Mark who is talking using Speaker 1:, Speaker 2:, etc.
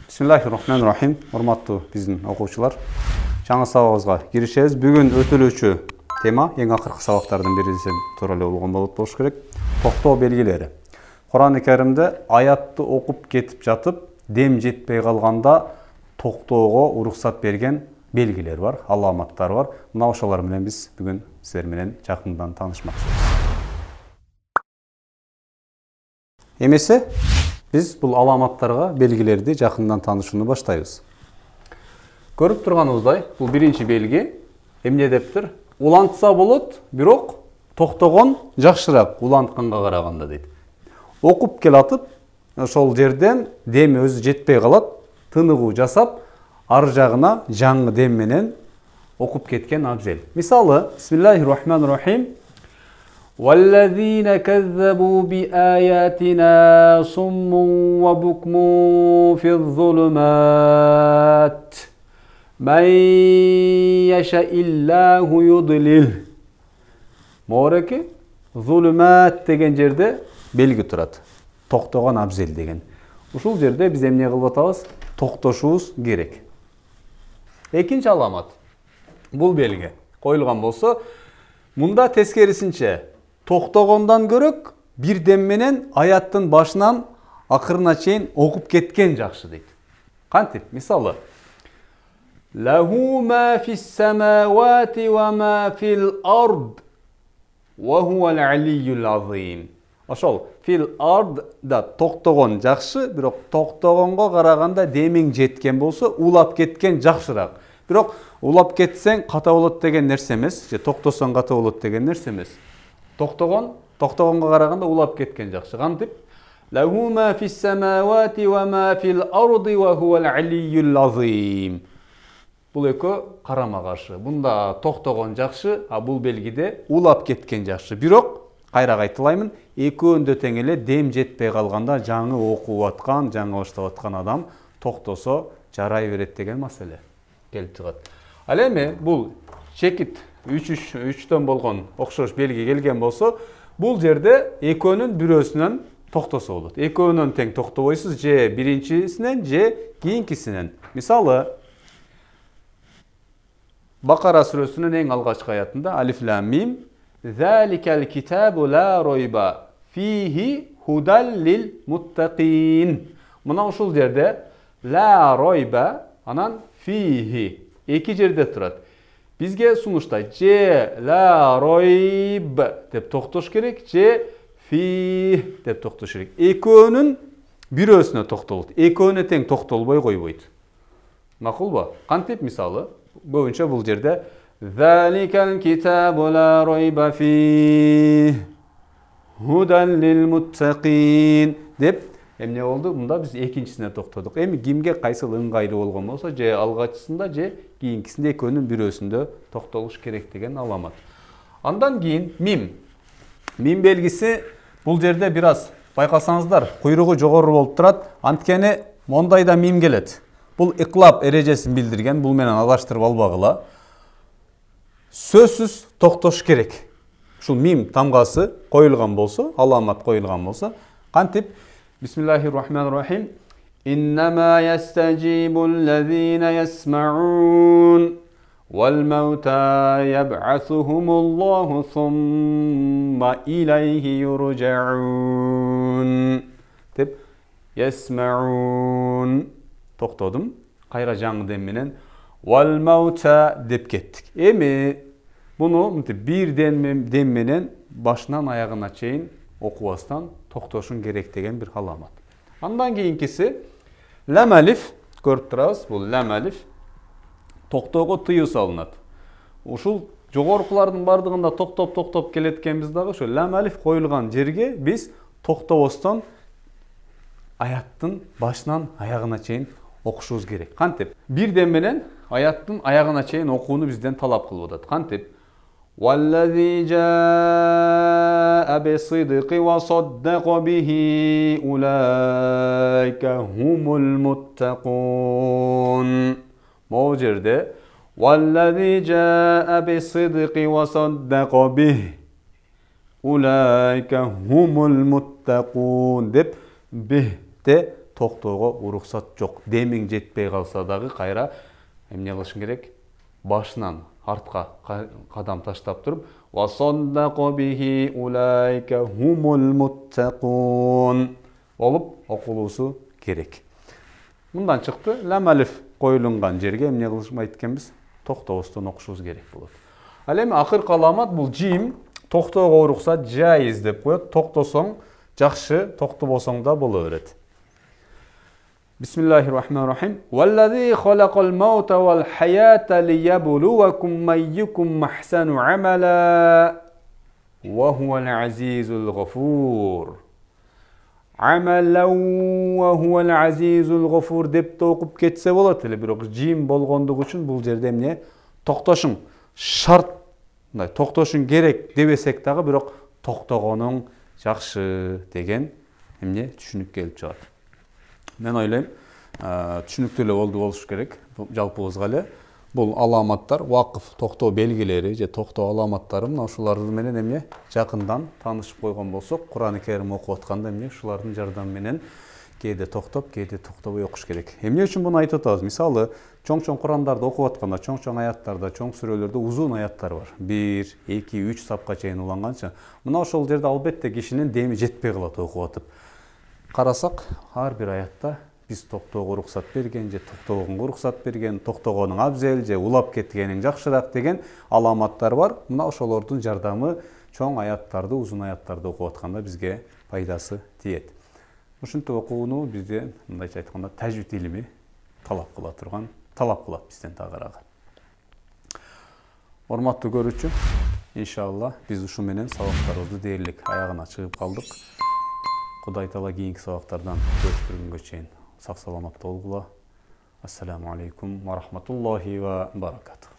Speaker 1: Bismillahirrahmanirrahim. Урматтуу биздин окуучулар. Жаңы сабагыбызга киришебиз. Бүгүн өтүлүүчү тема эң акыркы сабактардын бириси тууралуу болгон болуш керек. Токтоо белгилери. Кур'ан-ы Каримде аятты окуп кетип жатып, дем жетпей калганда токтоого уруксат берген белгилер бар, аламаттар бар. Мына ошолор менен биз бүгүн силер менен жакындан таанышмакчыбыз. Эмесе biz бұл аламаттарға белгілерді жақындан танышуны баштайбыз. Көріп тұрғаныңыздай, бұл бірінші белгі. Эмне дептір? Улантса болот, бирок токтогон жакшыраак улантканга караганда дейт. Окуп келатып, ошол жерден дем өзү жетпей калат, тыныгуу жасап, ар жагына жаңы дем менен окуп кеткен абзел. Мисалы, Бисмиллахиррахманиррахим. وَالَّذِينَ كَذَّبُوا بِآيَاتِنَا صُمٌّ وَبُكْمٌ فِي الظُّلُمَاتِ مَنْ يَشَاءِ اللَّهُ يُضْلِلْهُ. Моореки zulümat деген жерде белги турат. Токтогон абзел деген. Ушул жерде биз эмне кылып атабыз? Токтошубуз керек. Экинчи аламат. Бул белги коюлган болсо, мында тескерисинче токтогондон көрөк бир дем менен аяттын башынан акырына чейин окуп кеткен жакшы дейт. Кантип? Мисалы, Лаху ма фис-самавати ва ма фил-ард ва хувал алийюл азим. Ошол фил-ард да токтогон жакшы, бирок токтогонго караганда демиң жеткен болсо, улап кеткен жакшыраак. Бирок улап кетсең ката болот деген нерсе эмес, же токтосоң ката болот деген нерсе эмес. Токтогонго караганда улап кеткен жакшы. Кантип? Лаху ма фис-самавати ва ма фил-арди ва хувал алийюл азим. Бул экөө карама каршы. Бунда токтогон жакшы, а бул белгиде улап кеткен жакшы. Бирок кайра кайталаймын, экөөндө тең эле дем жетпей калганда жаңы окуп аткан, жаңы баштап аткан адам токтосо жарай берет деген маселе келип чыгат. Ал эми бул чекит 3-төн болгон окшош белги келген болсо, бул жерде экөөнүн бирөөсүнөн токтосо болот. Экөөнөн тең токтобойсуз, же биринчисинен, же кийинкисинен. Мисалы, Бакара сүрөсүнүн эң алгачкы аятында Алиф Лам Мим Заликал китабу ла ройба фихи худал лил муттакин. Мына ушул жерде ла ройба, анан фихи эки жерде турат. Бизге сунушта же ла ройб деп токтош керек, же фи деп токтош керек. Экөөнүн бирөөсүнө токтолот. Экөөнө тең токтолбой койбойт. Макулбу? Кантип? Мисалы, көбүнчө бул жерде Заликал китабу ла ройба фи худан лил муттакин деп эмне болду? Мында биз экинчисине токтодук. Эми кимге кайсыл ыңгайлуу болгон болсо, же алгачысында, же кийинкисинде экөөнүн бирөөсүндө токтолуш керек деген аламат. Андан кийин мим. Мим белгиси бул жерде бир аз байкасаңыздар, куйругу жогору болуп турат. Анткени мондайда мим келет. Бул иклап эрежесин билдирген, бул менен адаштырып албагыла. Сөзсүз токтош керек. Ушул мим тамгасы коюлган болсо, аламат коюлган болсо, кантип? Бисмиллахиррахманиррахим. Иннама ястажибу аллазина ясмаун вал маута яб'асухумуллаху сумма илайхи юржаун. Деп ясмаун токтодум. Кайра жаңы дем менен вал маута деп кеттик. Эми буну бир дем менен башынан аягына чейин окубастан токтошун керек деген бир аламат. Андан кийинкиси лам алиф, көрүп турабыз, бул лам алиф токтоого тыюу салынат. Ушул жогоркулардын бардыгында токтоп келеткенбиз дагы ошо лам алиф коюлган жерге биз токтобостон аяттын башынан аягына чейин окушубуз керек. Кантип? Бир дем менен аяттын аягына чейин окууну бизден талап кылып атат. Кантип? والذي جاء بالصدق وصدق به أولئك هم المتقون. Могу жерде والذي جاء بالصدق وصدق به ulaika humul muttaqun деп бте тоқтоого уруксат жок. Демиң жетпей калса дагы кайра эмне кылышың керек? Башынан артка кадам таштап туруп ва саддaqu bihi ulaika humul muttaqun болуп окулуусу керек. Мындан чыкты, лам алиф коюлунган жерге эмне кылышмайт экенбиз? Токтобостон окушубуз керек болот. Ал эми акыркы аламат бул жим токтоого уруксат жайыз деп коет. Токтосоң жакшы, токтобосоң да боло берет. Бисмиллахир-рахманир-рахим. Валлази халакал маута вал хаята лияблувакум айюкум ахсану амала ва хувал азизул гафур. Амалау ва хувал азизул гафур деп окуп кетсе болот эле, бирок жим болгондугу үчүн бул жерде эмне? Токтошуң шарт, мындай токтошуң керек дебесек дагы, бирок токтогонуң жакшы деген эмне түшүнүк келип чыгат. Мен ойлойм, түшүнүктүү эле болуш керек жалпыбызга эле. Бул аламаттар, вакыф токтоо белгилери же токтоо аламаттары мына ушулар менен эмне жакындан таанышып койгон болсок, Кур'ан-ы Керим окуп атканда эмне ушулардын жардамы менен кээде токтоп, кээде токтобой окуш керек. Эмне үчүн буну айтып атабыз? Мисалы, чоң-чоң Кур'андарды окуп атканда, чоң-чоң аяттарда, чоң сүрөлөрдө узун аяттар бар. 1, 2, 3 сапка чейин уланганча. Мына ошол жерде албетте кишинин деми жетпей калат окуп атып. Карасак, ар бир аятта биз токтоого уруксат берген же токтогонго уруксат берген, токтогонуң абзел же улап кеткениң жакшыраак деген аламаттар бар. Мына ошолордун жардамы чоң аяттарды, узун аяттарды окуп атканда бизге пайдасы тиет. Ушинтип окууну бизде мындайча айтканда тажвид илими талап кылат бизден тагыраагы. Урматтуу көрүүчү, иншалла биз ушу менен сабактарыбызды дээрлик аягына чыгып калдык. Кудай таала кийинки сабактардан көрүшкөнгө чейин сак саламатта болгула. Ассаламу алейкум ва рахматуллахи ва баракатух.